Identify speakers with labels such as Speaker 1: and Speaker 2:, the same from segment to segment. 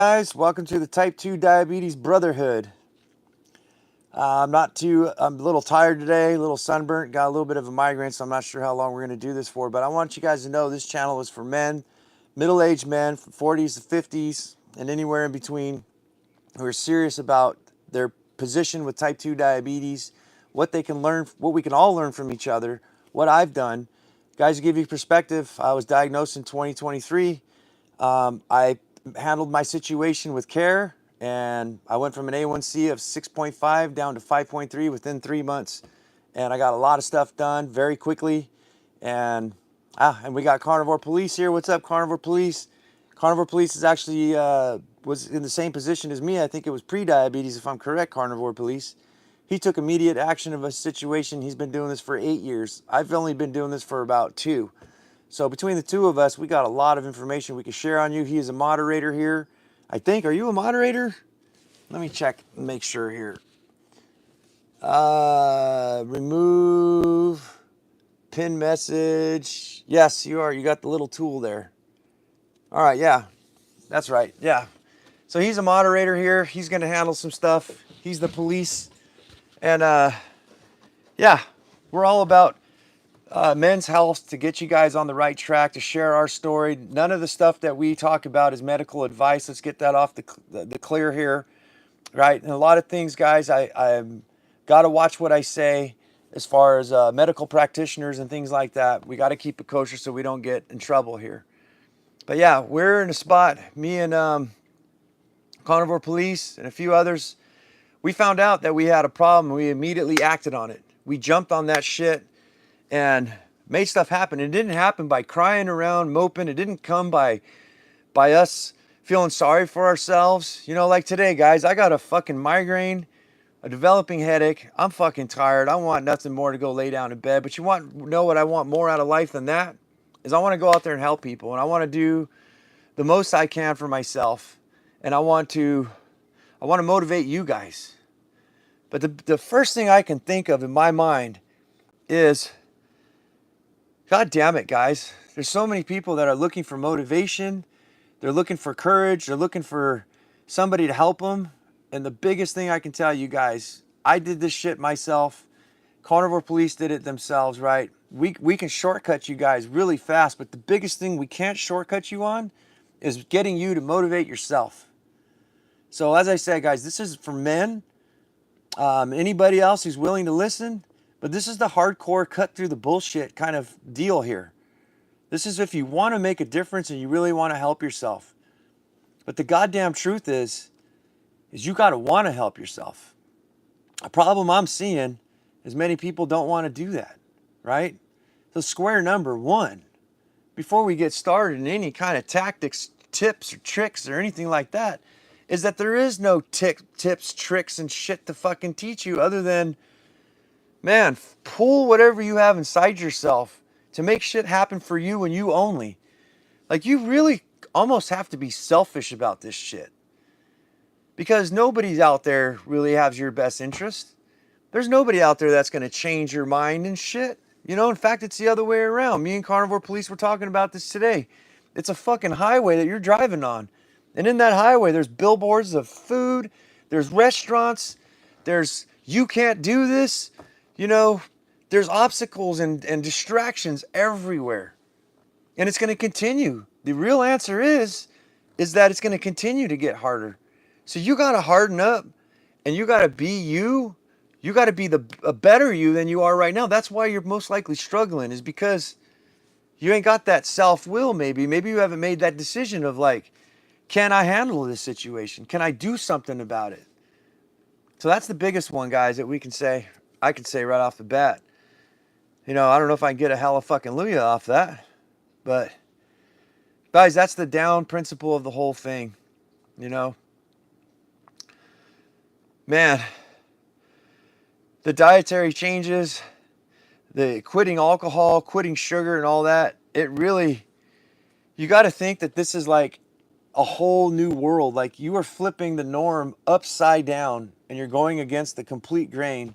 Speaker 1: Guys, welcome to the Type 2 Diabetes Brotherhood. I'm a little tired today, a little sunburnt, got a little bit of a migraine, so I'm not sure how long we're going to do this for, but I want you guys to know this channel is for men, middle-aged men from 40s to 50s, and anywhere in between who are serious about their position with Type 2 diabetes, what they can learn, what we can all learn from each other, what I've done. Guys, to give you perspective, I was diagnosed in 2023. I handled my situation with care, and I went from an A1C of 6.5 down to 5.3 within 3 months. And I got a lot of stuff done very quickly. And we got Carnivore Police here. What's up, Carnivore Police? Carnivore Police is actually was in the same position as me. I think it was pre-diabetes, if I'm correct, Carnivore Police. He took immediate action of a situation. He's been doing this for 8 years. I've only been doing this for about 2. So between the two of us, we got a lot of information we can share on you. He is a moderator here. I think, are you a moderator? Let me check and make sure here. Remove, pin message. Yes, you are. You got the little tool there. All right, yeah, that's right. Yeah. So he's a moderator here. He's going to handle some stuff. He's the police. And yeah, we're all about men's health, to get you guys on the right track, to share our story. None of the stuff that we talk about is medical advice. Let's get that off the clear here, right? And a lot of things, guys, I'm got to watch what I say as far as medical practitioners and things like that. We got to keep it kosher so we don't get in trouble here. But yeah, we're in a spot, me and Carnivore Police and a few others. We found out that we had a problem. We immediately acted on it. We jumped on that shit and made stuff happen. It didn't happen by crying around, moping. It didn't come by us feeling sorry for ourselves. You know, like today, guys, I got a fucking migraine, a developing headache. I'm fucking tired. I want nothing more to go lay down in bed. But you want to know what I want more out of life than that? Is I want to go out there and help people. And I want to do the most I can for myself. And I want to motivate you guys. But the first thing I can think of in my mind is, God damn it, guys. There's so many people that are looking for motivation. They're looking for courage. They're looking for somebody to help them. And the biggest thing I can tell you guys, I did this shit myself. Carnivore Police did it themselves, right? We can shortcut you guys really fast, but the biggest thing we can't shortcut you on is getting you to motivate yourself. So as I said, guys, this is for men. Anybody else who's willing to listen, but this is the hardcore cut through the bullshit kind of deal here. This is if you want to make a difference and you really want to help yourself. But the goddamn truth is you got to want to help yourself. A problem I'm seeing is many people don't want to do that, right? So square number one, before we get started in any kind of tactics, tips, or tricks, or anything like that, is that there is no tips, tricks, and shit to fucking teach you other than, man, pull whatever you have inside yourself to make shit happen for you and you only. Like, you really almost have to be selfish about this shit. Because nobody out there really has your best interest. There's nobody out there that's going to change your mind and shit. You know, in fact, it's the other way around. Me and Carnivore Police were talking about this today. It's a fucking highway that you're driving on. And in that highway, there's billboards of food, there's restaurants, there's you can't do this, you know, there's obstacles and distractions everywhere. And it's going to continue. The real answer is that it's going to continue to get harder. So you got to harden up and you got to be you. You got to be a better you than you are right now. That's why you're most likely struggling, is because you ain't got that self-will maybe. Maybe you haven't made that decision of like, can I handle this situation? Can I do something about it? So that's the biggest one, guys, that I can say right off the bat. You know, I don't know if I can get a hallelujah off that, but guys, that's the down principle of the whole thing, you know. Man, the dietary changes, the quitting alcohol, quitting sugar and all that, it really, you got to think that this is like a whole new world. Like, you are flipping the norm upside down and you're going against the complete grain.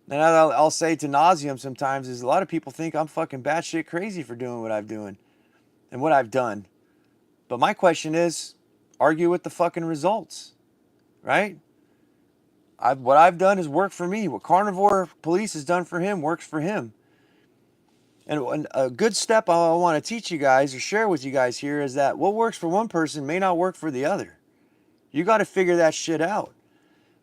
Speaker 1: And I'll say to nauseum sometimes is a lot of people think I'm fucking batshit crazy for doing what I'm doing and what I've done. But my question is, argue with the fucking results, right? What I've done has worked for me. What Carnivore Police has done for him works for him. And a good step I want to teach you guys or share with you guys here is that what works for one person may not work for the other. You got to figure that shit out.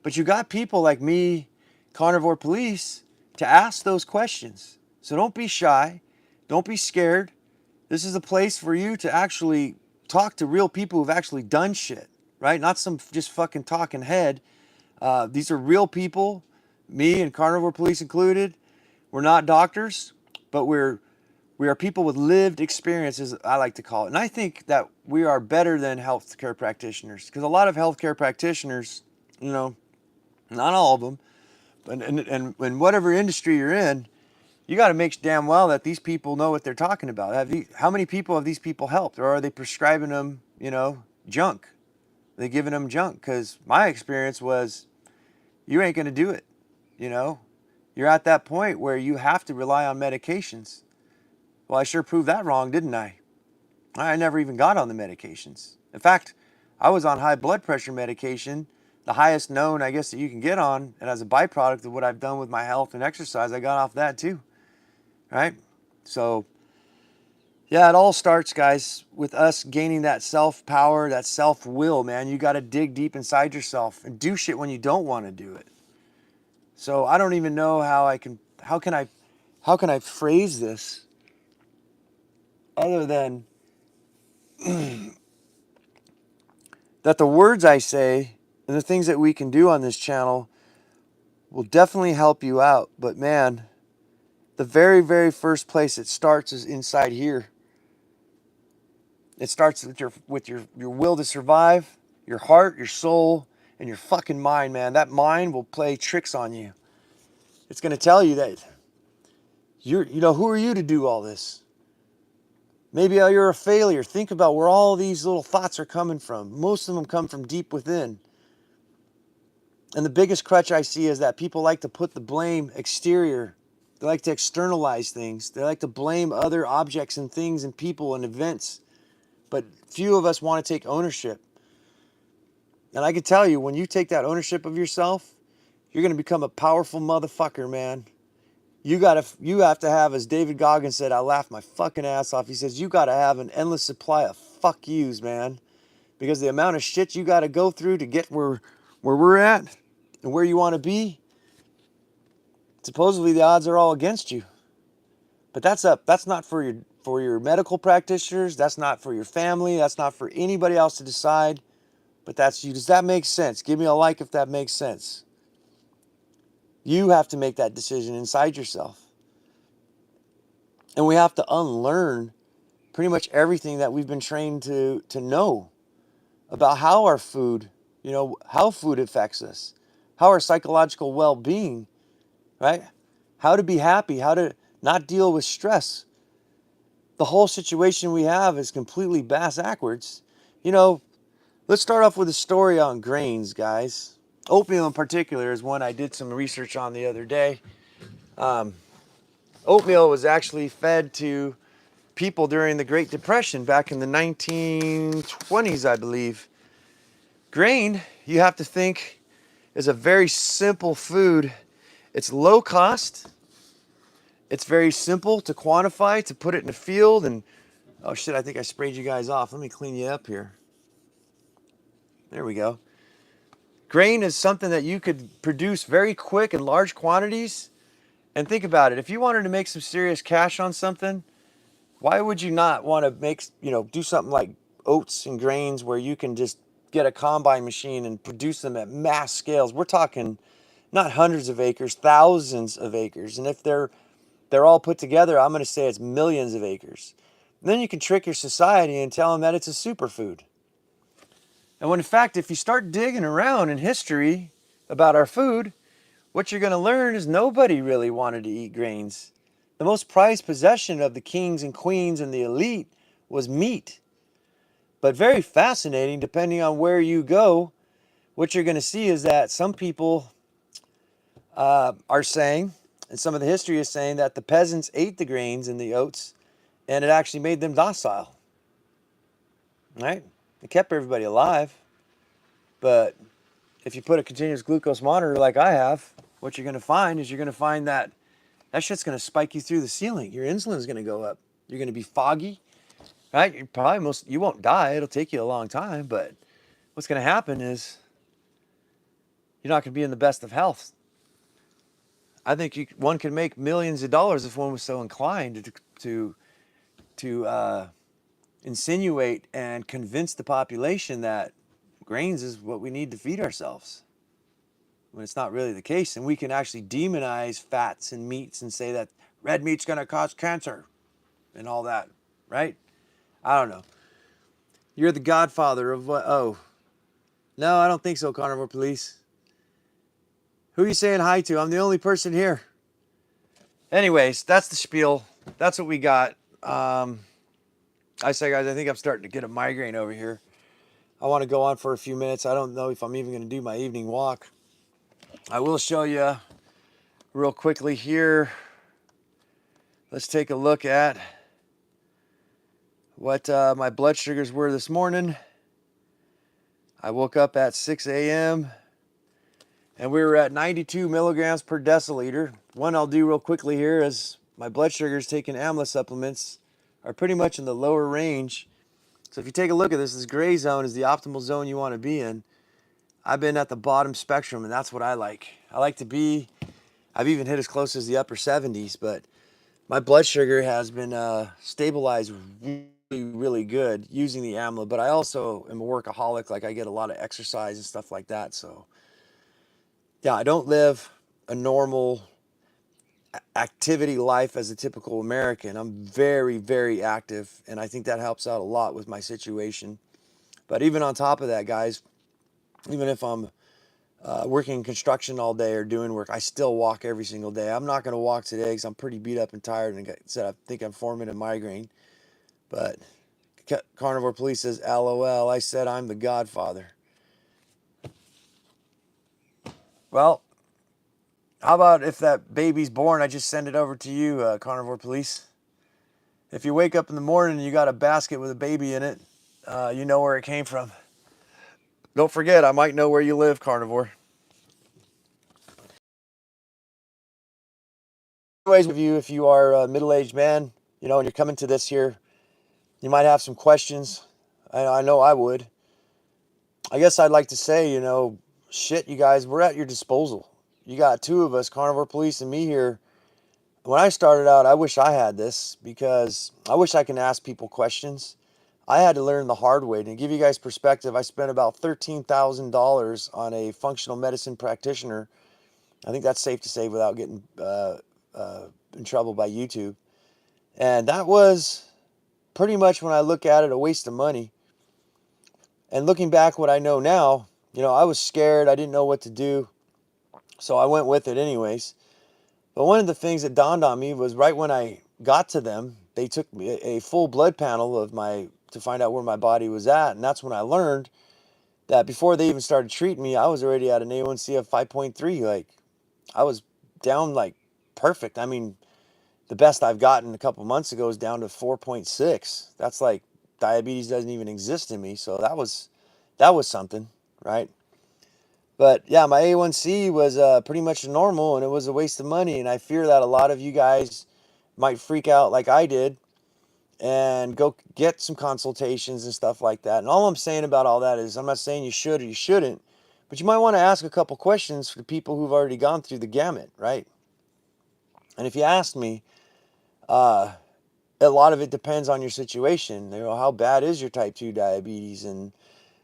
Speaker 1: But you got people like me, Carnivore Police, to ask those questions. So don't be shy. Don't be scared. This is a place for you to actually talk to real people who've actually done shit, right? Not some just fucking talking head. These are real people, me and Carnivore Police included. We're not doctors, but we are people with lived experiences, I like to call it. And I think that we are better than healthcare practitioners, because a lot of healthcare practitioners, you know, not all of them, and in whatever industry you're in, you got to make damn well that these people know what they're talking about. How many people have these people helped, or are they prescribing them, you know, junk? Are they giving them junk? Because my experience was, you ain't going to do it, you know. You're at that point where you have to rely on medications. Well, I sure proved that wrong, didn't I? I never even got on the medications. In fact, I was on high blood pressure medication, the highest known, I guess, that you can get on. And as a byproduct of what I've done with my health and exercise, I got off that too, right? So, yeah, it all starts, guys, with us gaining that self-power, that self-will, man. You got to dig deep inside yourself and do shit when you don't want to do it. So I don't even know how can I phrase this other than that the words I say and the things that we can do on this channel will definitely help you out. But man, the very, very first place it starts is inside here. It starts with your will to survive, your heart, your soul, and your fucking mind, man. That mind will play tricks on you. It's going to tell you that who are you to do all this? Maybe you're a failure. Think about where all these little thoughts are coming from. Most of them come from deep within. And the biggest crutch I see is that people like to put the blame exterior. They like to externalize things. They like to blame other objects and things and people and events. But few of us want to take ownership. And I can tell you, when you take that ownership of yourself, you're going to become a powerful motherfucker, man. You have to have, as David Goggins said, I laughed my fucking ass off. He says, you got to have an endless supply of fuck yous, man. Because the amount of shit you got to go through to get where we're at and where you want to be, supposedly the odds are all against you. But that's not for your medical practitioners. That's not for your family. That's not for anybody else to decide. But that's you. Does that make sense? Give me a like if that makes sense. You have to make that decision inside yourself. And we have to unlearn pretty much everything that we've been trained to know about how our food, how food affects us, how our psychological well-being, right? How to be happy, how to not deal with stress. The whole situation we have is completely backwards. Let's start off with a story on grains, guys. Oatmeal in particular is one I did some research on the other day. Oatmeal was actually fed to people during the Great Depression back in the 1920s, I believe. Grain, you have to think, is a very simple food. It's low cost. It's very simple to quantify, to put it in a field. And oh shit, I think I sprayed you guys off. Let me clean you up here. There we go. Grain is something that you could produce very quick in large quantities. And think about it. If you wanted to make some serious cash on something, why would you not want to do something like oats and grains where you can just get a combine machine and produce them at mass scales? We're talking not hundreds of acres, thousands of acres. And if they're all put together, I'm going to say it's millions of acres. And then you can trick your society and tell them that it's a superfood. And when in fact, if you start digging around in history about our food, what you're going to learn is nobody really wanted to eat grains. The most prized possession of the kings and queens and the elite was meat. But very fascinating, depending on where you go, what you're going to see is that some people are saying, and some of the history is saying, that the peasants ate the grains and the oats, and it actually made them docile. Right? It kept everybody alive. But if you put a continuous glucose monitor like I have, what you're going to find is you're going to find that that shit's going to spike you through the ceiling. Your insulin's going to go up. You're going to be foggy, right? You won't die. It'll take you a long time, but what's going to happen is you're not going to be in the best of health. I think one could make millions of dollars if one was so inclined to insinuate and convince the population that grains is what we need to feed ourselves, when it's not really the case. And we can actually demonize fats and meats and say that red meat's going to cause cancer and all that, right? I don't know. You're the godfather of what? Oh, no, I don't think so, Carnivore Police. Who are you saying hi to? I'm the only person here. Anyways, that's the spiel. That's what we got. I say, guys, I think I'm starting to get a migraine over here. I want to go on for a few minutes. I don't know if I'm even going to do my evening walk. I will show you real quickly here. Let's take a look at what my blood sugars were this morning. I woke up at 6 a.m. and we were at 92 milligrams per deciliter. One I'll do real quickly here is my blood sugars taking AMLA supplements are pretty much in the lower range. So if you take a look at this gray zone is the optimal zone you want to be in. I've been at the bottom spectrum, and that's what I like. I like to be, I've even hit as close as the upper 70s, but my blood sugar has been stabilized really, really good using the AMLA, but I also am a workaholic. Like, I get a lot of exercise and stuff like that. So yeah, I don't live a normal activity life as a typical American. I'm very, very active, and I think that helps out a lot with my situation. But even on top of that, guys, even if I'm working construction all day or doing work, I still walk every single day. I'm not going to walk today because I'm pretty beat up and tired, and like I said, I think I'm forming a migraine. But Carnivore Police says, LOL, I said I'm the godfather. Well, how about if that baby's born, I just send it over to you, Carnivore Police? If you wake up in the morning and you got a basket with a baby in it, you know where it came from. Don't forget, I might know where you live, Carnivore. Anyways, if you are a middle-aged man, you know, and you're coming to this here, you might have some questions. I know I would. I guess I'd like to say, you know, shit, you guys, we're at your disposal. You got two of us, Carnivore Police and me here. When I started out, I wish I had this because I wish I can ask people questions. I had to learn the hard way. To give you guys perspective, I spent about $13,000 on a functional medicine practitioner. I think that's safe to say without getting in trouble by YouTube. And that was pretty much, when I look at it, a waste of money. And looking back what I know now, you know, I was scared. I didn't know what to do. So I went with it anyways. But one of the things that dawned on me was right when I got to them, they took me a full blood panel of to find out where my body was at. And that's when I learned that before they even started treating me, I was already at an A1C of 5.3. Like, I was down like perfect. I mean, the best I've gotten a couple months ago is down to 4.6. That's like diabetes doesn't even exist in me. So that was something, right? But yeah, my A1C was pretty much normal, and it was a waste of money. And I fear that a lot of you guys might freak out like I did and go get some consultations and stuff like that. And all I'm saying about all that is, I'm not saying you should or you shouldn't, but you might want to ask a couple questions for people who've already gone through the gamut, right? And if you ask me, a lot of it depends on your situation. You know, how bad is your type 2 diabetes, and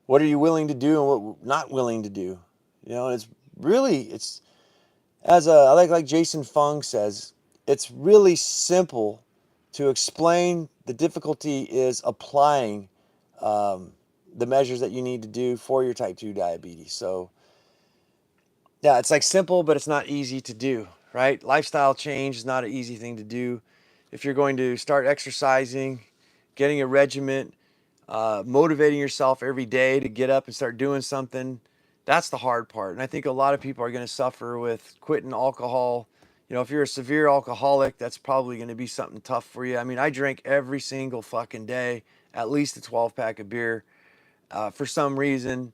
Speaker 1: what are you willing to do and what not willing to do? You know, and it's like Jason Fung says, it's really simple to explain. The difficulty is applying the measures that you need to do for your type 2 diabetes. So yeah, it's like simple, but it's not easy to do, right? Lifestyle change is not an easy thing to do. If you're going to start exercising, getting a regimen, motivating yourself every day to get up and start doing something, that's the hard part. And I think a lot of people are going to suffer with quitting alcohol. You know, if you're a severe alcoholic, that's probably going to be something tough for you. I mean, I drink every single fucking day, at least a 12 pack of beer. For some reason,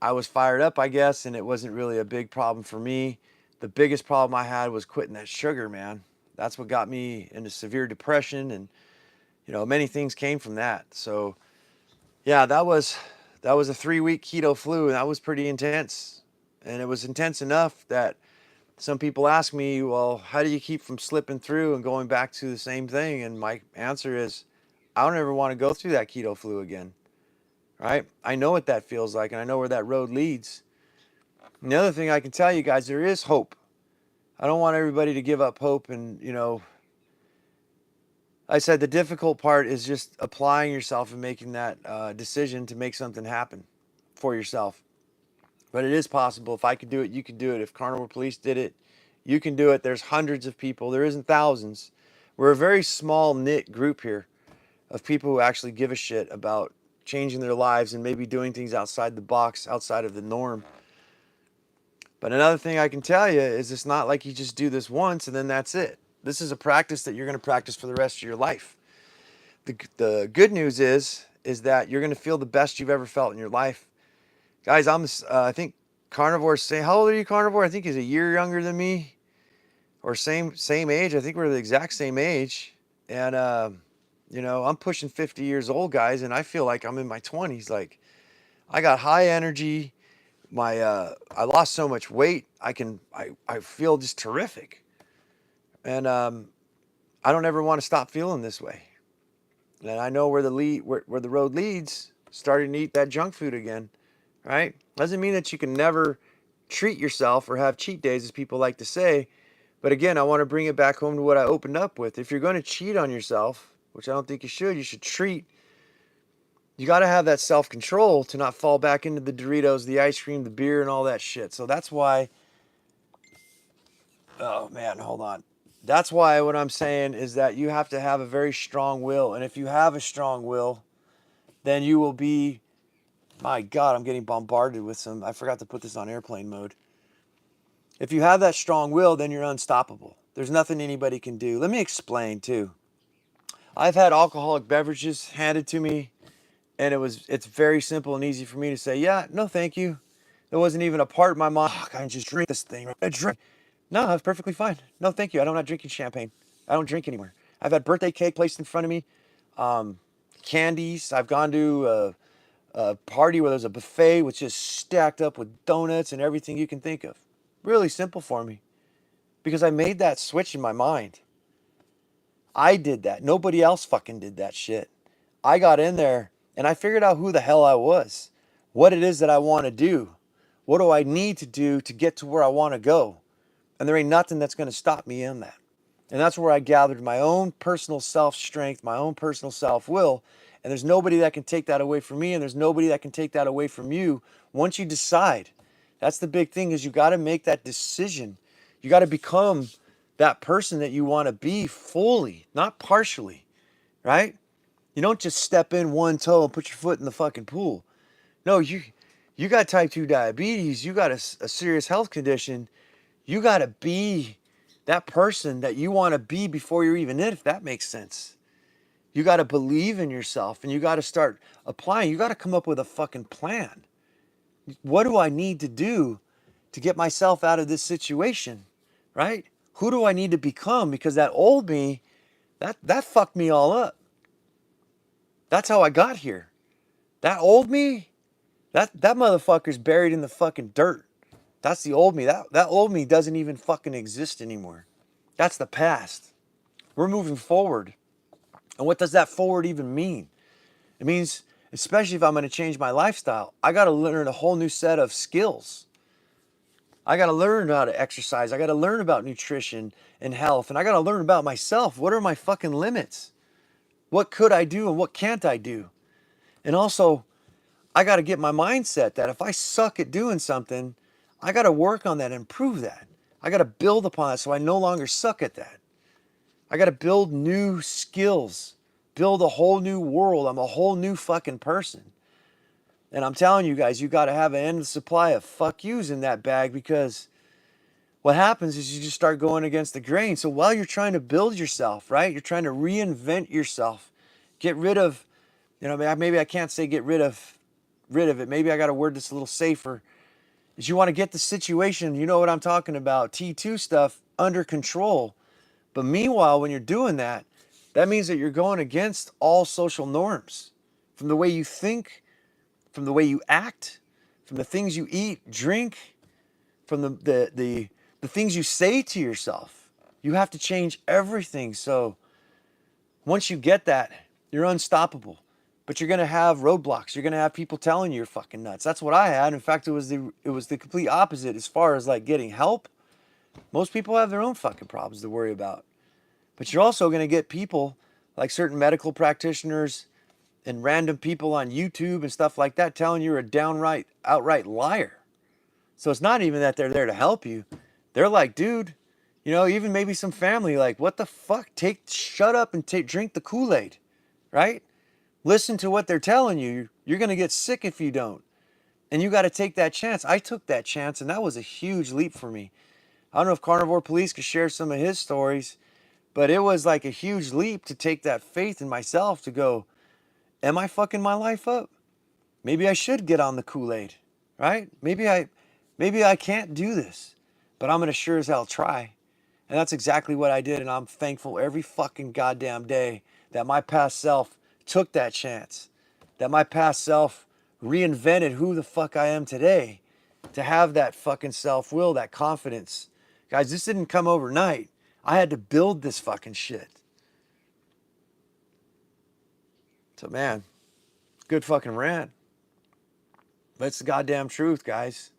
Speaker 1: I was fired up, I guess, and it wasn't really a big problem for me. The biggest problem I had was quitting that sugar, man. That's what got me into severe depression, and many things came from that. So yeah, that was a 3-week keto flu, and that was pretty intense. And it was intense enough that some people ask me, well, how do you keep from slipping through and going back to the same thing? And my answer is, I don't ever want to go through that keto flu again. Right? I know what that feels like, and I know where that road leads. And the other thing I can tell you guys, there is hope. I don't want everybody to give up hope. And, I said the difficult part is just applying yourself and making that decision to make something happen for yourself. But it is possible. If I could do it, you could do it. If carnivore police did it, you can do it. There's hundreds of people. There isn't thousands. We're a very small knit group here of people who actually give a shit about changing their lives and maybe doing things outside the box, outside of the norm. But another thing I can tell you is it's not like you just do this once and then that's it. This is a practice that you're going to practice for the rest of your life. The good news is that you're going to feel the best you've ever felt in your life. Guys, I think Carnivore's saying, how old are you, Carnivore? I think he's a year younger than me, or same age. I think we're the exact same age. And, I'm pushing 50 years old, guys, and I feel like I'm in my 20s. Like, I got high energy. I lost so much weight. I feel just terrific. And I don't ever want to stop feeling this way. And I know where the road leads, starting to eat that junk food again. Right? Doesn't mean that you can never treat yourself or have cheat days, as people like to say. But again, I want to bring it back home to what I opened up with. If you're going to cheat on yourself, which I don't think you should treat. You got to have that self-control to not fall back into the Doritos, the ice cream, the beer, and all that shit. So that's why, oh man, hold on. That's why what I'm saying is that you have to have a very strong will. And if you have a strong will, then you will be, my God, I'm getting bombarded with I forgot to put this on airplane mode. If you have that strong will, then you're unstoppable. There's nothing anybody can do. Let me explain too. I've had alcoholic beverages handed to me, and it's very simple and easy for me to say, yeah, no, thank you. There wasn't even a part of my mind, oh, I can just drink this thing. I drink. No, that's perfectly fine. No, thank you. I'm not drinking champagne. I don't drink anymore. I've had birthday cake placed in front of me, candies. I've gone to a party where there's a buffet which is stacked up with donuts and everything you can think of. Really simple for me because I made that switch in my mind. I did that. Nobody else fucking did that shit. I got in there and I figured out who the hell I was, what it is that I want to do, what do I need to do to get to where I want to go. And there ain't nothing that's going to stop me in that. And that's where I gathered my own personal self-strength, my own personal self-will. And there's nobody that can take that away from me, and there's nobody that can take that away from you once you decide. That's the big thing, is you got to make that decision. You got to become that person that you want to be fully, not partially, right? You don't just step in one toe and put your foot in the fucking pool. No, you got type 2 diabetes. You got a serious health condition. You got to be that person that you want to be before you're even in, if that makes sense. You got to believe in yourself, and you got to start applying. You got to come up with a fucking plan. What do I need to do to get myself out of this situation, right? Who do I need to become? Because that old me, that fucked me all up. That's how I got here. That old me, that motherfucker's buried in the fucking dirt. That's the old me. That old me doesn't even fucking exist anymore. That's the past. We're moving forward. And what does that forward even mean? It means, especially if I'm going to change my lifestyle, I got to learn a whole new set of skills. I got to learn how to exercise. I got to learn about nutrition and health. And I got to learn about myself. What are my fucking limits? What could I do and what can't I do? And also, I got to get my mindset that if I suck at doing something, I got to work on that and improve that. I got to build upon it so I no longer suck at that. I got to build new skills, build a whole new world. I'm a whole new fucking person. And I'm telling you guys, you got to have an endless supply of fuck yous in that bag, because what happens is you just start going against the grain. So while you're trying to build yourself, right? You're trying to reinvent yourself. Get rid of, maybe I can't say get rid of rid of it. Maybe I got to word this a little safer. Is you want to get the situation, you know what I'm talking about, T2 stuff, under control. But meanwhile, when you're doing that, that means that you're going against all social norms, from the way you think, from the way you act, from the things you eat, drink, from the things you say to yourself. You have to change everything. So once you get that, you're unstoppable. But you're gonna have roadblocks. You're gonna have people telling you you're fucking nuts. That's what I had. In fact, it was the complete opposite as far as like getting help. Most people have their own fucking problems to worry about. But you're also gonna get people like certain medical practitioners and random people on YouTube and stuff like that telling you're a downright, outright liar. So it's not even that they're there to help you. They're like, dude, even maybe some family, like, what the fuck? Shut up and drink the Kool-Aid, right? Listen to what they're telling you. You're going to get sick if you don't. And you got to take that chance. I took that chance, and that was a huge leap for me. I don't know if Carnivore Police could share some of his stories, but it was like a huge leap to take that faith in myself to go, am I fucking my life up? Maybe I should get on the Kool-Aid, right? Maybe I can't do this, but I'm going to sure as hell try. And that's exactly what I did. And I'm thankful every fucking goddamn day that my past self took that chance, that my past self reinvented who the fuck I am today, to have that fucking self-will, that confidence. Guys, this didn't come overnight. I had to build this fucking shit. So man, good fucking rant. But it's the goddamn truth, guys.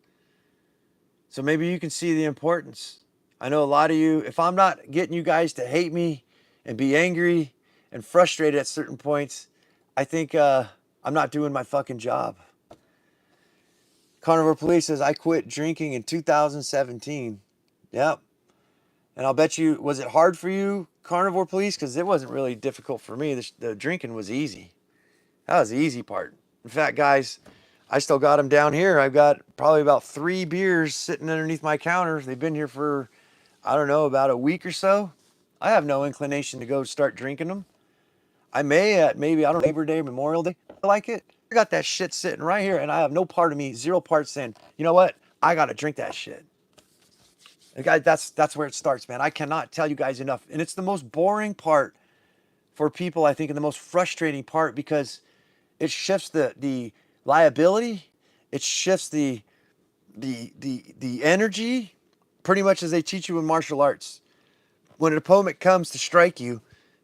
Speaker 1: So maybe you can see the importance. I know a lot of you, if I'm not getting you guys to hate me and be angry and frustrated at certain points, I think I'm not doing my fucking job. Carnivore Police says, I quit drinking in 2017. Yep. And I'll bet you, was it hard for you, Carnivore Police? Because it wasn't really difficult for me. The drinking was easy. That was the easy part. In fact, guys, I still got them down here. I've got probably about 3 beers sitting underneath my counter. They've been here for, I don't know, about a week or so. I have no inclination to go start drinking them. I may at maybe, I don't know, Labor Day, Memorial Day. I like it. I got that shit sitting right here, and I have no part of me, 0 parts saying, you know what? I got to drink that shit. And guys, that's where it starts, man. I cannot tell you guys enough. And it's the most boring part for people, I think, and the most frustrating part, because it shifts the liability. It shifts the energy, pretty much as they teach you in martial arts. When an opponent comes to strike you,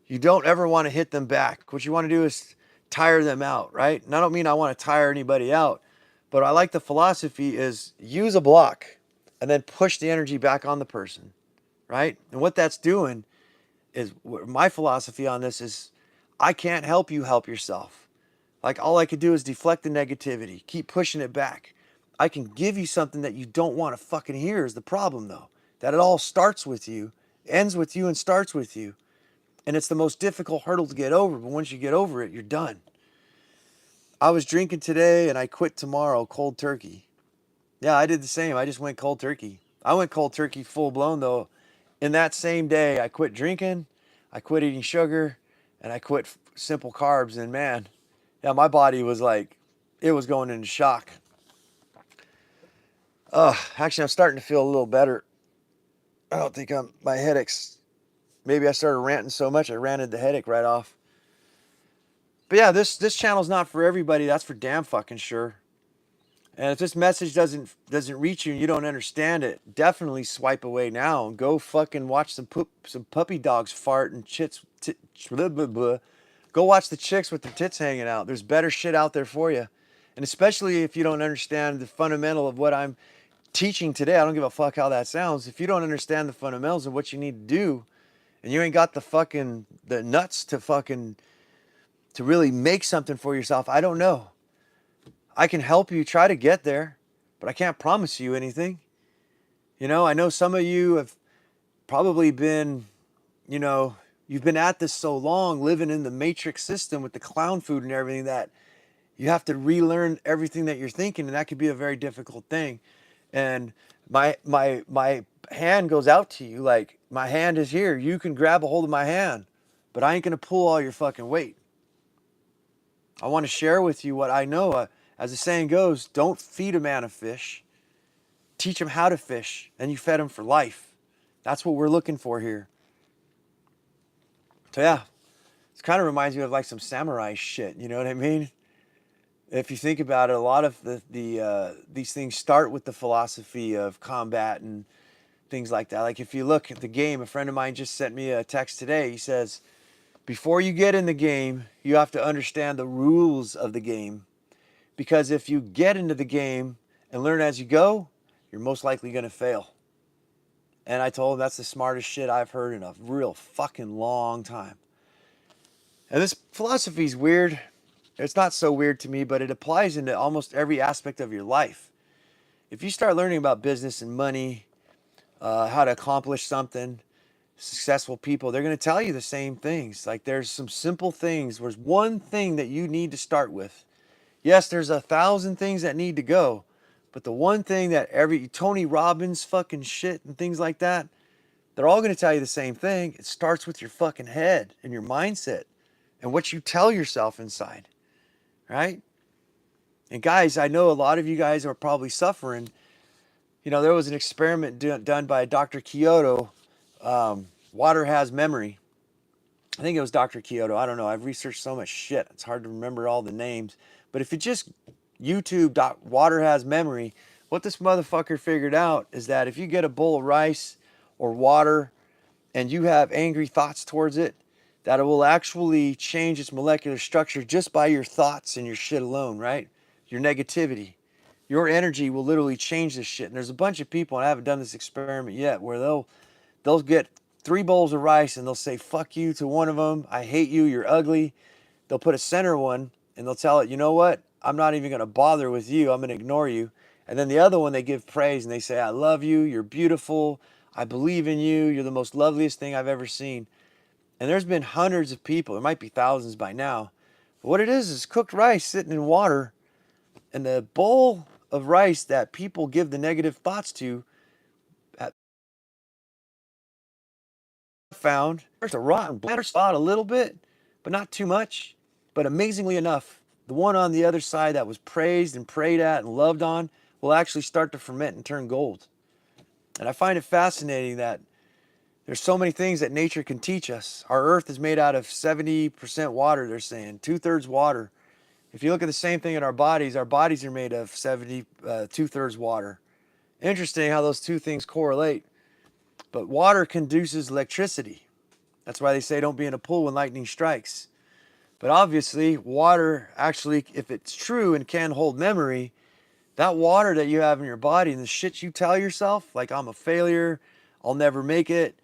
Speaker 1: you don't ever want to hit them back. What you want to do is tire them out, right? And I don't mean I want to tire anybody out, but I like the philosophy is use a block and then push the energy back on the person, right? And what that's doing is, my philosophy on this is, I can't help you help yourself. Like, all I could do is deflect the negativity, keep pushing it back. I can give you something that you don't want to fucking hear is the problem, though. That it all starts with you, ends with you, and starts with you. And it's the most difficult hurdle to get over, but once you get over it, you're done. I was drinking today and I quit tomorrow, cold turkey. Yeah, I did the same. I just went cold turkey. I went cold turkey full blown, though. In that same day, I quit drinking, I quit eating sugar, and I quit simple carbs. And man, yeah, my body was like, it was going into shock. Actually, I'm starting to feel a little better. I don't think my headache's, maybe I started ranting so much, I ranted the headache right off. But yeah, this channel's not for everybody. That's for damn fucking sure. And if this message doesn't reach you and you don't understand it, definitely swipe away now and go fucking watch some puppy dogs fart and blah, blah, blah. Go watch the chicks with their tits hanging out. There's better shit out there for you. And especially if you don't understand the fundamental of what I'm teaching today, I don't give a fuck how that sounds. If you don't understand the fundamentals of what you need to do, and you ain't got the nuts to really make something for yourself, I don't know. I can help you try to get there, but I can't promise you anything. I know some of you have probably been, you've been at this so long, living in the matrix system with the clown food and everything, that you have to relearn everything that you're thinking, and that could be a very difficult thing. And my hand goes out to you, like, my hand is here. You can grab a hold of my hand, but I ain't going to pull all your fucking weight. I want to share with you what I know. As the saying goes, don't feed a man a fish. Teach him how to fish, and you fed him for life. That's what we're looking for here. So yeah, it kind of reminds me of like some samurai shit. You know what I mean? If you think about it, a lot of these things start with the philosophy of combat and things like that. Like if you look at the game, a friend of mine just sent me a text today. He says, before you get in the game, you have to understand the rules of the game. Because if you get into the game and learn as you go, you're most likely going to fail. And I told him that's the smartest shit I've heard in a real fucking long time. And this philosophy is weird. It's not so weird to me, but it applies into almost every aspect of your life. If you start learning about business and money, how to accomplish something, successful people, they're going to tell you the same things. Like there's some simple things. There's one thing that you need to start with. Yes, there's 1,000 things that need to go, but the one thing that every Tony Robbins fucking shit and things like that, they're all going to tell you the same thing. It starts with your fucking head and your mindset and what you tell yourself inside, right? And guys, I know a lot of you guys are probably suffering. You know, there was an experiment done by Dr. Kyoto. Water has memory. I think it was Dr. Kyoto. I don't know. I've researched so much shit. It's hard to remember all the names. But if you just YouTube water has memory, what this motherfucker figured out is that if you get a bowl of rice or water and you have angry thoughts towards it, that it will actually change its molecular structure just by your thoughts and your shit alone, right? Your negativity. Your energy will literally change this shit. And there's a bunch of people, and I haven't done this experiment yet, where they'll get 3 bowls of rice and they'll say fuck you to one of them. I hate you. You're ugly. They'll put a center one and they'll tell it, you know what? I'm not even going to bother with you. I'm going to ignore you. And then the other one, they give praise and they say, I love you. You're beautiful. I believe in you. You're the most loveliest thing I've ever seen. And there's been hundreds of people. There might be thousands by now. But what it is cooked rice sitting in water. And the bowl of rice that people give the negative thoughts to, found there's a rotten bladder spot a little bit, but not too much. But amazingly enough, the one on the other side that was praised and prayed at and loved on will actually start to ferment and turn gold. And I find it fascinating that there's so many things that nature can teach us. Our earth is made out of 70% water, they're saying, 2/3 water. If you look at the same thing in our bodies are made of 2/3 water. Interesting how those two things correlate. But water conduces electricity. That's why they say don't be in a pool when lightning strikes. But obviously, water actually, if it's true and can hold memory, that water that you have in your body and the shit you tell yourself, like I'm a failure, I'll never make it,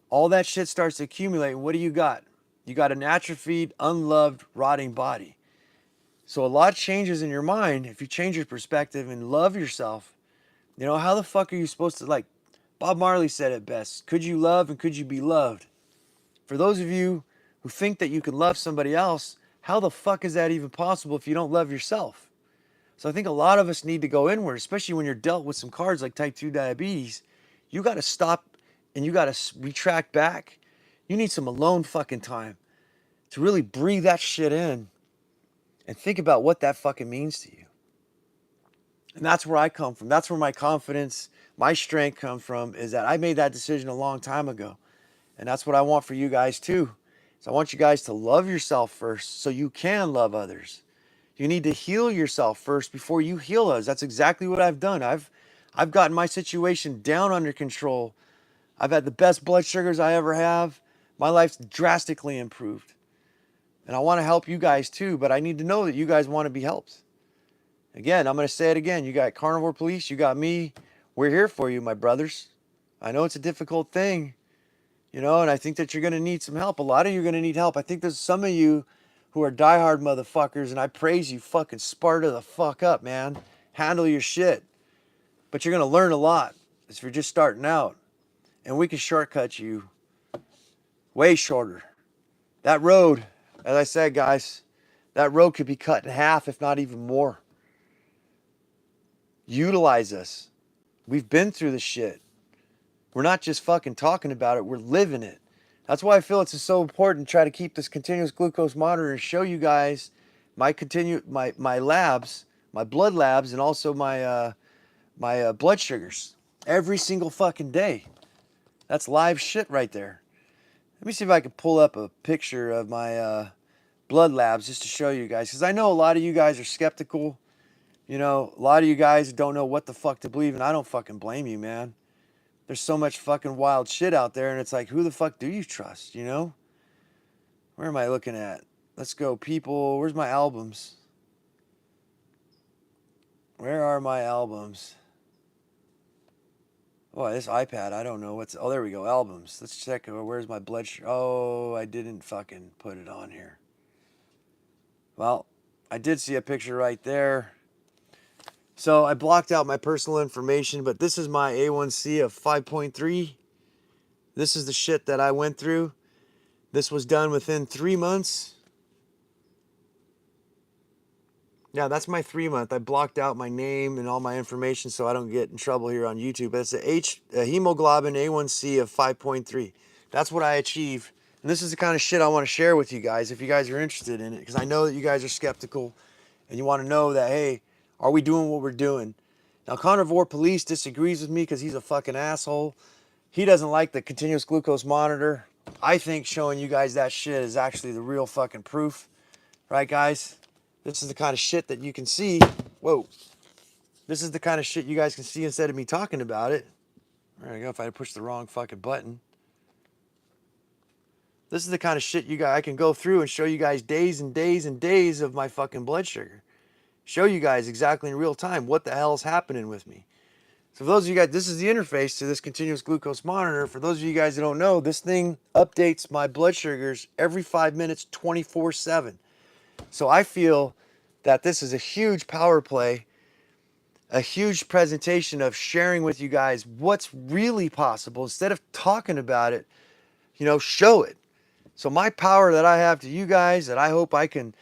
Speaker 1: all that shit starts to accumulate. And what do you got? You got an atrophied, unloved, rotting body. So a lot changes in your mind if you change your perspective and love yourself. You know, how the fuck are you supposed to, like, Bob Marley said it best, could you love and could you be loved? For those of you who think that you can love somebody else, how the fuck is that even possible if you don't love yourself? So I think a lot of us need to go inward, especially when you're dealt with some cards like type 2 diabetes. You got to stop and you got to retract back. You need some alone fucking time to really breathe that shit in and think about what that fucking means to you. And that's where I come from. That's where my confidence, my strength comes from, is that I made that decision a long time ago. And that's what I want for you guys too. So I want you guys to love yourself first so you can love others. You need to heal yourself first before you heal others. That's exactly what I've done. I've gotten my situation down under control. I've had the best blood sugars I ever have. My life's drastically improved. And I want to help you guys too, but I need to know that you guys want to be helped. Again, I'm going to say it again. You got Carnivore Police, you got me. We're here for you, my brothers. I know it's a difficult thing, you know, and I think that you're going to need some help. A lot of you are going to need help. I think there's some of you who are diehard motherfuckers, and I praise you. Fucking Sparta the fuck up, man. Handle your shit. But you're going to learn a lot if you're just starting out. And we can shortcut you way shorter. That road, as I said, guys, that road could be cut in half, if not even more. Utilize us. We've been through the shit. We're not just fucking talking about it, we're living it. That's why I feel it's so important to try to keep this continuous glucose monitor and show you guys my labs my blood labs and also my blood sugars every single fucking day. That's live shit right there. Let me see if I can pull up a picture of my blood labs just to show you guys, because I know a lot of you guys are skeptical. You know, a lot of you guys don't know what the fuck to believe, and I don't fucking blame you, man. There's so much fucking wild shit out there, and it's like, who the fuck do you trust, you know? Where am I looking at? Let's go, people. Where's my albums? Where are my albums? Oh, this iPad, I don't know what's... Oh, there we go, albums. Let's check. Where's my blood sugar? Oh, I didn't fucking put it on here. Well, I did see a picture right there. So I blocked out my personal information, but this is my A1C of 5.3. This is the shit that I went through. This was done within 3 months. Yeah, that's my 3 month. I blocked out my name and all my information so I don't get in trouble here on YouTube. But it's a hemoglobin A1C of 5.3. That's what I achieved. And this is the kind of shit I want to share with you guys if you guys are interested in it. Because I know that you guys are skeptical and you want to know that, hey, are we doing what we're doing? Now, Carnivore Police disagrees with me because he's a fucking asshole. He doesn't like the continuous glucose monitor. I think showing you guys that shit is actually the real fucking proof. Right, guys? This is the kind of shit that you can see. Whoa. This is the kind of shit you guys can see instead of me talking about it. There we go, if I pushed the wrong fucking button. This is the kind of shit you guys, I can go through and show you guys days and days and days of my fucking blood sugar. Show you guys exactly in real time what the hell is happening with me. So for those of you guys, this is the interface to this continuous glucose monitor. For those of you guys that don't know, this thing updates my blood sugars every 5 minutes, 24/7. So I feel that this is a huge power play, a huge presentation of sharing with you guys what's really possible. Instead of talking about it, you know, show it. So my power that I have to you guys, that I hope I can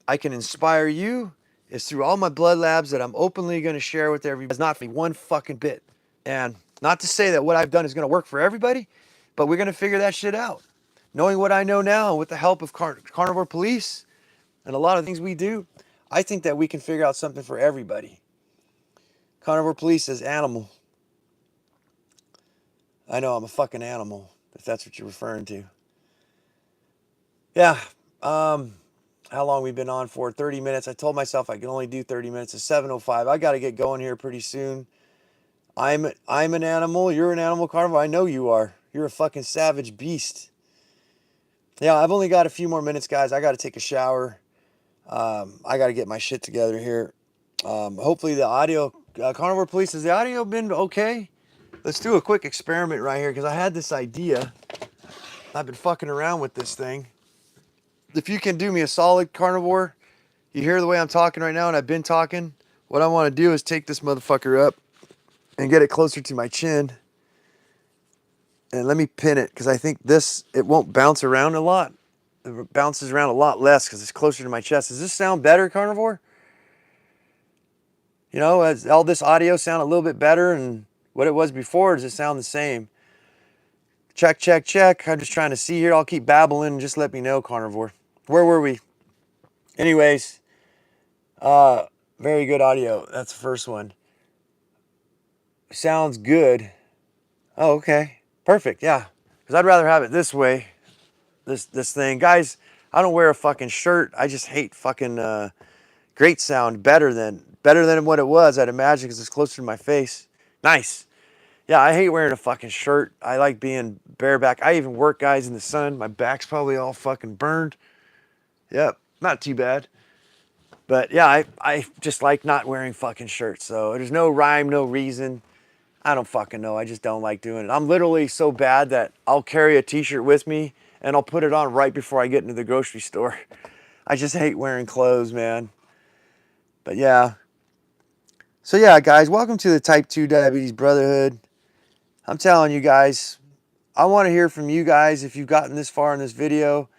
Speaker 1: inspire you, is through all my blood labs that I'm openly going to share with everybody. It's not for one fucking bit. And not to say that what I've done is going to work for everybody, but we're going to figure that shit out. Knowing what I know now, with the help of Carnivore Police and a lot of things we do, I think that we can figure out something for everybody. Carnivore Police says animal. I know I'm a fucking animal, if that's what you're referring to. Yeah. How long we've been on for? 30 minutes. I told myself I can only do 30 minutes. It's 7:05. I got to get going here pretty soon. I'm an animal. You're an animal, Carnivore. I know you are. You're a fucking savage beast. Yeah, I've only got a few more minutes, guys. I got to take a shower. I got to get my shit together here. Hopefully the audio, Carnivore Police, has the audio been okay? Let's do a quick experiment right here because I had this idea. I've been fucking around with this thing. If you can do me a solid, Carnivore, you hear the way I'm talking right now and I've been talking, what I want to do is take this motherfucker up and get it closer to my chin. And let me pin it because I think it won't bounce around a lot. It bounces around a lot less because it's closer to my chest. Does this sound better, Carnivore? You know, does all this audio sound a little bit better than what it was before? Or does it sound the same? Check, check, check. I'm just trying to see here. I'll keep babbling and just let me know, Carnivore. Where were we? Anyways, very good audio. That's the first one. Sounds good. Oh, okay. Perfect, yeah. Because I'd rather have it this way, this thing. Guys, I don't wear a fucking shirt. I just hate fucking great sound. Better than what it was, I'd imagine, because it's closer to my face. Nice. Yeah, I hate wearing a fucking shirt. I like being bareback. I even work, guys, in the sun. My back's probably all fucking burned. Yep, not too bad. But yeah, I just like not wearing fucking shirts. So there's no rhyme, no reason. I don't fucking know. I just don't like doing it. I'm literally so bad that I'll carry a t-shirt with me and I'll put it on right before I get into the grocery store. I just hate wearing clothes, man. But yeah. So yeah, guys, welcome to the Type 2 Diabetes Brotherhood. I'm telling you guys, I want to hear from you guys if you've gotten this far in this video.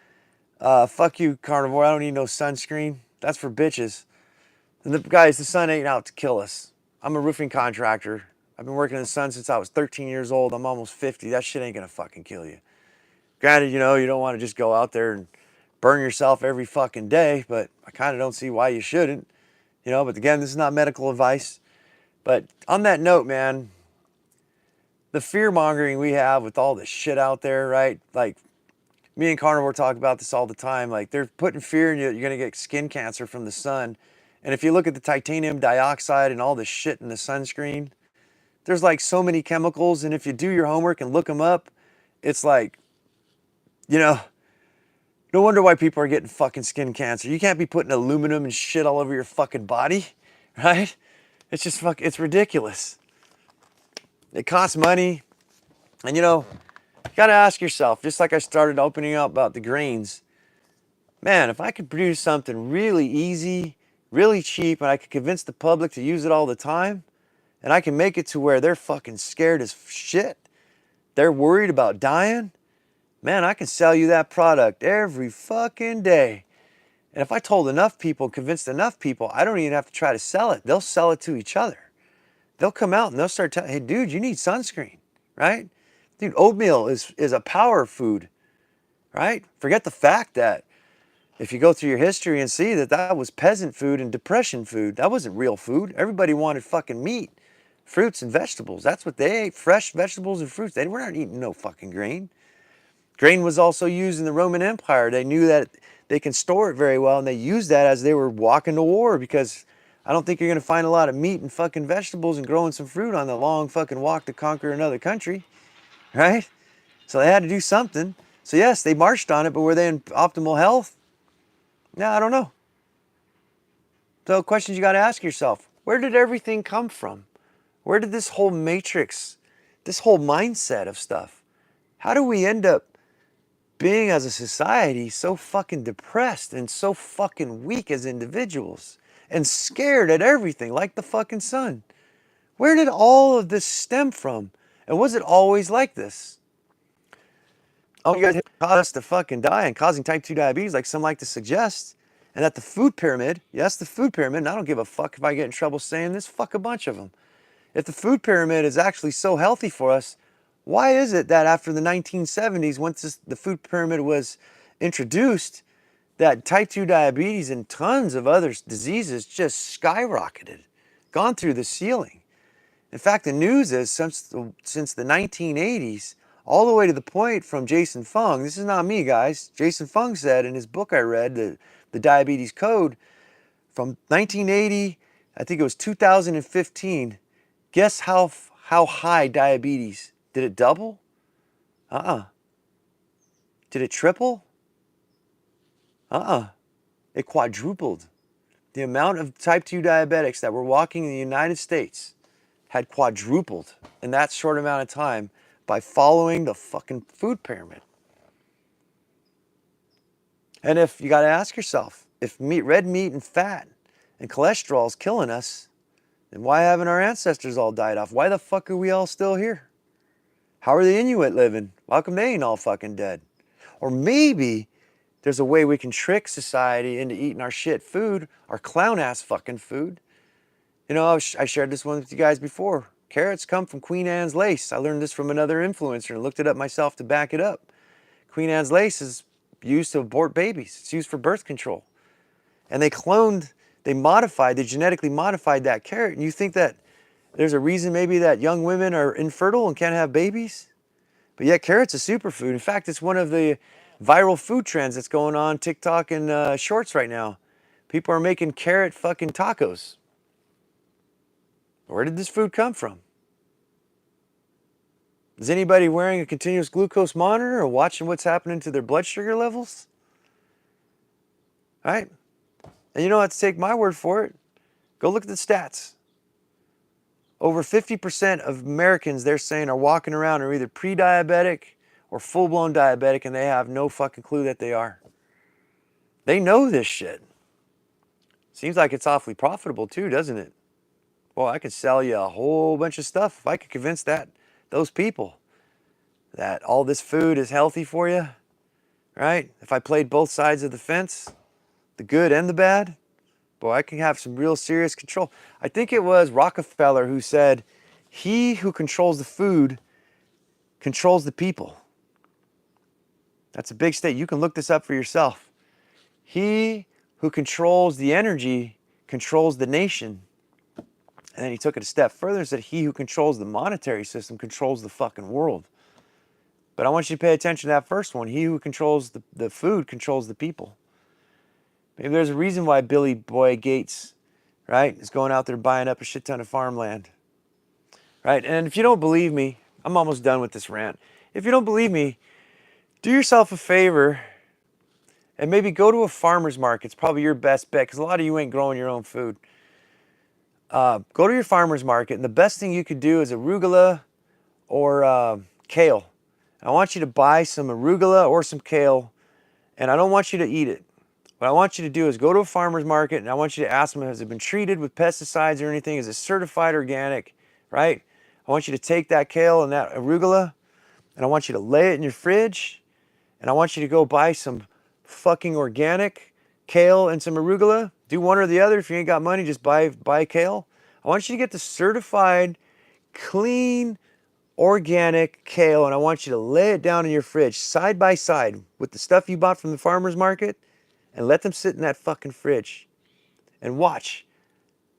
Speaker 1: Fuck you, Carnivore. I don't need no sunscreen. That's for bitches. And guys, the sun ain't out to kill us. I'm a roofing contractor. I've been working in the sun since I was 13 years old. I'm almost 50. That shit ain't gonna fucking kill you. Granted, you know, you don't want to just go out there and burn yourself every fucking day, but I kind of don't see why you shouldn't. You know, but again, this is not medical advice. But on that note, man, the fear mongering we have with all this shit out there, right? Like me and Carnivore talk about this all the time. Like they're putting fear in you that you're going to get skin cancer from the sun. And if you look at the titanium dioxide and all the shit in the sunscreen, there's like so many chemicals. And if you do your homework and look them up, it's like, you know, no wonder why people are getting fucking skin cancer. You can't be putting aluminum and shit all over your fucking body, right? It's just it's ridiculous. It costs money. And you know, you gotta ask yourself, just like I started opening up about the grains, man, if I could produce something really easy, really cheap, and I could convince the public to use it all the time, and I can make it to where they're fucking scared as shit, they're worried about dying, man, I can sell you that product every fucking day. And if I told enough people, convinced enough people, I don't even have to try to sell it. They'll sell it to each other. They'll come out and they'll start telling, hey, dude, you need sunscreen, right? Dude, oatmeal is a power food, right? Forget the fact that if you go through your history and see that that was peasant food and depression food, that wasn't real food. Everybody wanted fucking meat, fruits and vegetables. That's what they ate, fresh vegetables and fruits. They weren't eating no fucking grain. Grain was also used in the Roman Empire. They knew that they can store it very well, and they used that as they were walking to war, because I don't think you're going to find a lot of meat and fucking vegetables and growing some fruit on the long fucking walk to conquer another country, right? So they had to do something. So yes, they marched on it, but were they in optimal health? No, I don't know. So questions you got to ask yourself, where did everything come from? Where did this whole matrix, this whole mindset of stuff, how do we end up being as a society so fucking depressed and so fucking weak as individuals and scared at everything like the fucking sun? Where did all of this stem from? And was it always like this? Oh, you guys caused us to fucking die and causing type 2 diabetes like some like to suggest. And that the food pyramid, yes, the food pyramid, and I don't give a fuck if I get in trouble saying this, fuck a bunch of them. If the food pyramid is actually so healthy for us, why is it that after the 1970s, once the food pyramid was introduced, that type 2 diabetes and tons of other diseases just skyrocketed, gone through the ceiling? In fact, the news is since the 1980s, all the way to the point from Jason Fung, this is not me, guys. Jason Fung said in his book I read, the Diabetes Code, from 1980, I think it was 2015, guess how high diabetes? Did it double? Did it triple? It quadrupled. The amount of type 2 diabetics that were walking in the United States had quadrupled in that short amount of time by following the fucking food pyramid. And if you got to ask yourself, if red meat and fat and cholesterol is killing us, then why haven't our ancestors all died off? Why the fuck are we all still here? How are the Inuit living? How come they ain't all fucking dead? Or maybe there's a way we can trick society into eating our shit food, our clown ass fucking food. You know, I shared this one with you guys before. Carrots come from Queen Anne's lace. I learned this from another influencer and looked it up myself to back it up. Queen Anne's lace is used to abort babies. It's used for birth control. And they genetically modified that carrot. And you think that there's a reason maybe that young women are infertile and can't have babies? But yet carrot's a superfood. In fact, it's one of the viral food trends that's going on TikTok and Shorts right now. People are making carrot fucking tacos. Where did this food come from? Is anybody wearing a continuous glucose monitor or watching what's happening to their blood sugar levels? All right? And you don't have to take my word for it. Go look at the stats. Over 50% of Americans, they're saying, are walking around are either pre-diabetic or full-blown diabetic, and they have no fucking clue that they are. They know this shit. Seems like it's awfully profitable too, doesn't it? Well, I could sell you a whole bunch of stuff if I could convince those people that all this food is healthy for you, right? If I played both sides of the fence, the good and the bad, boy, I can have some real serious control. I think it was Rockefeller who said, he who controls the food controls the people. That's a big statement. You can look this up for yourself. He who controls the energy controls the nation. And then he took it a step further and said, he who controls the monetary system controls the fucking world. But I want you to pay attention to that first one. He who controls the food controls the people. Maybe there's a reason why Billy Boy Gates, right, is going out there buying up a shit ton of farmland. Right? And if you don't believe me, I'm almost done with this rant. If you don't believe me, do yourself a favor and maybe go to a farmer's market. It's probably your best bet because a lot of you ain't growing your own food. Go to your farmer's market, and the best thing you could do is arugula or kale. I want you to buy some arugula or some kale, and I don't want you to eat it. What I want you to do is go to a farmer's market, and I want you to ask them, has it been treated with pesticides or anything? Is it certified organic, right? I want you to take that kale and that arugula, and I want you to lay it in your fridge, and I want you to go buy some fucking organic kale and some arugula. Do one or the other. If you ain't got money, just buy kale. I want you to get the certified, clean, organic kale, and I want you to lay it down in your fridge side by side with the stuff you bought from the farmer's market, and let them sit in that fucking fridge and watch.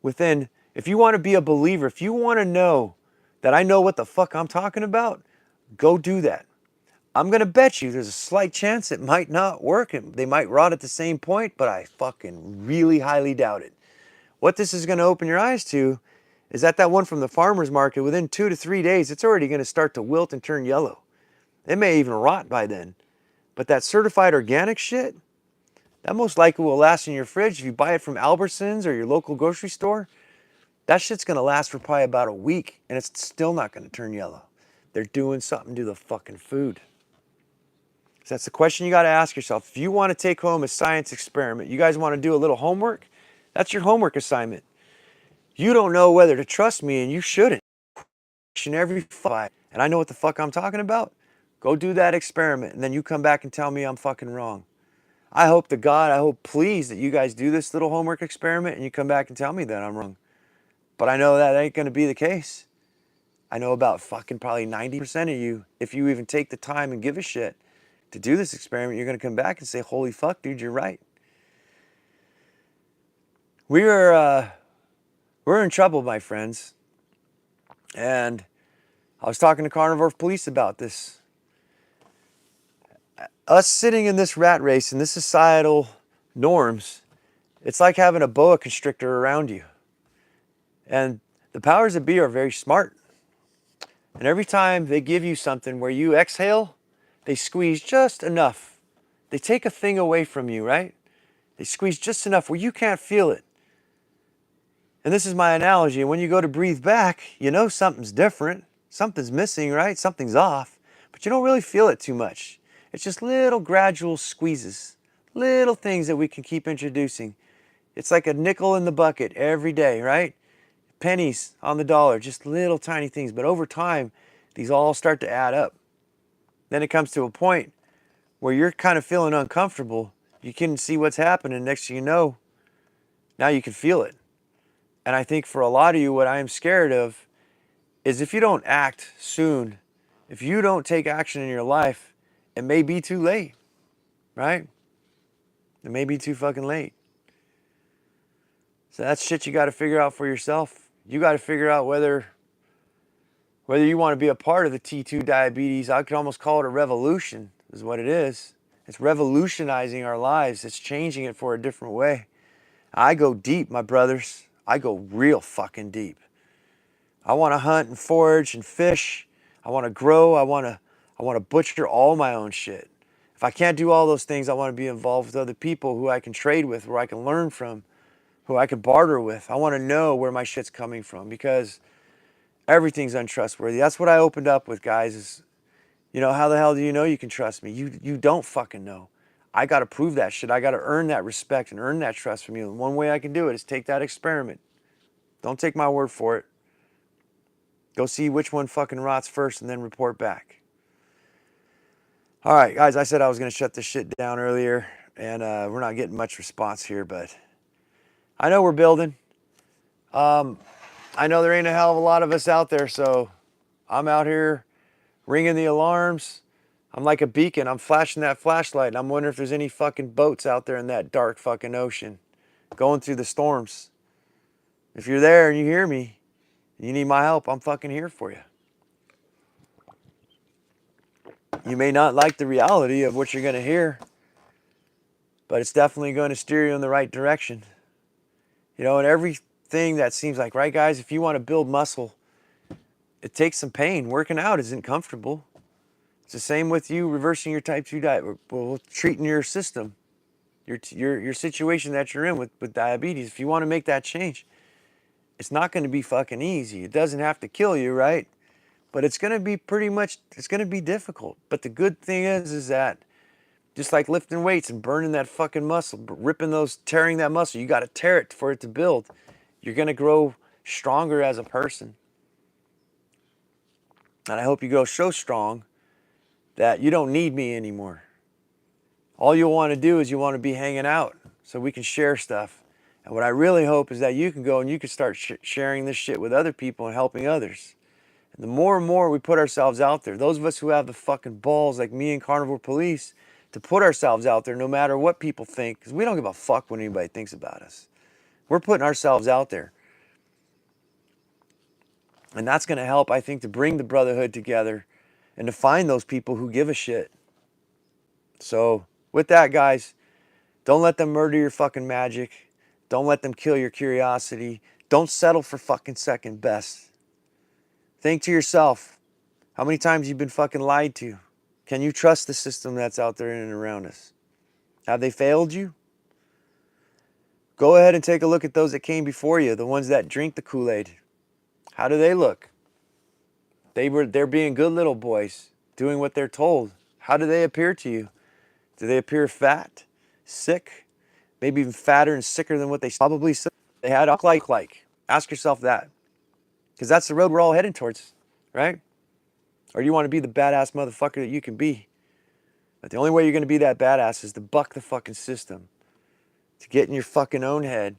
Speaker 1: Within, if you want to be a believer, if you want to know that I know what the fuck I'm talking about, go do that. I'm going to bet you there's a slight chance it might not work and they might rot at the same point, but I fucking really highly doubt it. What this is going to open your eyes to is that one from the farmer's market, within 2 to 3 days, it's already going to start to wilt and turn yellow. It may even rot by then. But that certified organic shit, that most likely will last in your fridge. If you buy it from Albertsons or your local grocery store, that shit's going to last for probably about a week, and it's still not going to turn yellow. They're doing something to the fucking food. So that's the question you got to ask yourself. If you want to take home a science experiment, you guys want to do a little homework, that's your homework assignment. You don't know whether to trust me, and you shouldn't. Every fight, and I know what the fuck I'm talking about. Go do that experiment, and then you come back and tell me I'm fucking wrong. I hope to God, I hope please that you guys do this little homework experiment and you come back and tell me that I'm wrong. But I know that ain't going to be the case. I know about fucking probably 90% of you, if you even take the time and give a shit to do this experiment, you're going to come back and say, holy fuck, dude, you're right. We're in trouble, my friends. And I was talking to Carnivore Police about this. Us sitting in this rat race and this societal norms, it's like having a boa constrictor around you. And the powers that be are very smart. And every time they give you something where you exhale, they squeeze just enough. They take a thing away from you, right? They squeeze just enough where you can't feel it. And this is my analogy. When you go to breathe back, you know something's different. Something's missing, right? Something's off. But you don't really feel it too much. It's just little gradual squeezes. Little things that we can keep introducing. It's like a nickel in the bucket every day, right? Pennies on the dollar, just little tiny things. But over time, these all start to add up. Then it comes to a point where you're kind of feeling uncomfortable. You can see what's happening. Next thing you know, now you can feel it. And I think for a lot of you, what I am scared of is if you don't act soon, if you don't take action in your life, it may be too late, right? It may be too fucking late. So that's shit you got to figure out for yourself. You got to figure out whether you want to be a part of the T2 diabetes. I could almost call it a revolution, is what it is. It's revolutionizing our lives. It's changing it for a different way. I go deep, my brothers. I go real fucking deep. I want to hunt and forage and fish. I want to grow. I want to butcher all my own shit. If I can't do all those things, I want to be involved with other people who I can trade with, where I can learn from, who I can barter with. I want to know where my shit's coming from because everything's untrustworthy. That's what I opened up with, guys, is, you know, how the hell do you know you can trust me? You don't fucking know. I got to prove that shit. I got to earn that respect and earn that trust from you. And one way I can do it is take that experiment. Don't take my word for it. Go see which one fucking rots first and then report back. All right, guys, I said I was going to shut this shit down earlier, and we're not getting much response here, but I know we're building. I know there ain't a hell of a lot of us out there, so I'm out here ringing the alarms. I'm like a beacon. I'm flashing that flashlight, and I'm wondering if there's any fucking boats out there in that dark fucking ocean going through the storms. If you're there and you hear me, you need my help, I'm fucking here for you. You may not like the reality of what you're going to hear, but it's definitely going to steer you in the right direction. You know, and everything that seems like, right, guys, if you want to build muscle, it takes some pain. Working out isn't comfortable. It's the same with you reversing your type 2 diet, well, treating your system, your situation that you're in with diabetes. If you want to make that change, it's not going to be fucking easy. It doesn't have to kill you, right? But it's going to be it's going to be difficult. But the good thing is that just like lifting weights and burning that fucking muscle, tearing that muscle, you got to tear it for it to build. You're going to grow stronger as a person. And I hope you grow so strong that you don't need me anymore. All you'll want to do is you want to be hanging out so we can share stuff. And what I really hope is that you can go and you can start sharing this shit with other people and helping others. And the more and more we put ourselves out there, those of us who have the fucking balls like me and Carnivore Police to put ourselves out there no matter what people think, because we don't give a fuck what anybody thinks about us. We're putting ourselves out there. And that's going to help, I think, to bring the brotherhood together and to find those people who give a shit. So with that, guys, don't let them murder your fucking magic. Don't let them kill your curiosity. Don't settle for fucking second best. Think to yourself, how many times you've been fucking lied to? Can you trust the system that's out there in and around us? Have they failed you? Go ahead and take a look at those that came before you, the ones that drink the Kool-Aid. How do they look? They're being good little boys, doing what they're told. How do they appear to you? Do they appear fat, sick, maybe even fatter and sicker than what they probably said they had? Like. Ask yourself that. Because that's the road we're all heading towards, right? Or you want to be the badass motherfucker that you can be. But the only way you're going to be that badass is to buck the fucking system. To get in your fucking own head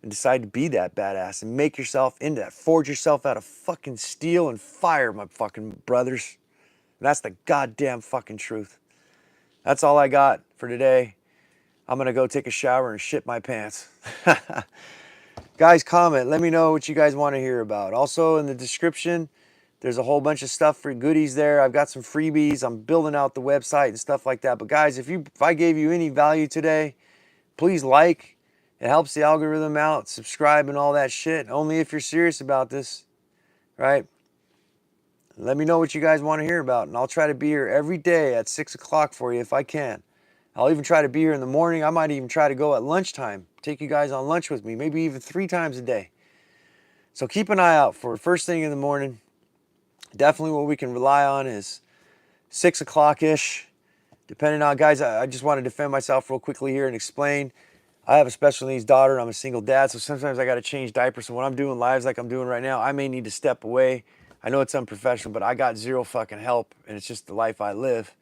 Speaker 1: and decide to be that badass and make yourself into that. Forge yourself out of fucking steel and fire, my fucking brothers. And that's the goddamn fucking truth. That's all I got for today. I'm going to go take a shower and shit my pants. Guys, comment. Let me know what you guys want to hear about. Also, in the description, there's a whole bunch of stuff for goodies there. I've got some freebies. I'm building out the website and stuff like that. But guys, if I gave you any value today, please like. It helps the algorithm out. Subscribe and all that shit. Only if you're serious about this, right? Let me know what you guys want to hear about. And I'll try to be here every day at 6 o'clock for you if I can. I'll even try to be here in the morning. I might even try to go at lunchtime. Take you guys on lunch with me. Maybe even 3 times a day. So keep an eye out for it. First thing in the morning. Definitely what we can rely on is 6 o'clock-ish. Depending on, guys, I just want to defend myself real quickly here and explain. I have a special needs daughter. I'm a single dad, so sometimes I got to change diapers. So when I'm doing lives like I'm doing right now, I may need to step away. I know it's unprofessional, but I got zero fucking help, and it's just the life I live.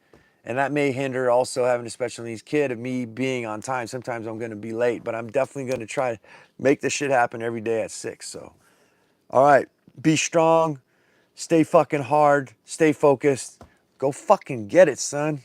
Speaker 1: And that may hinder also having a special needs kid of me being on time. Sometimes I'm going to be late, but I'm definitely going to try to make this shit happen every day at 6. So, all right, be strong, stay fucking hard, stay focused. Go fucking get it, son.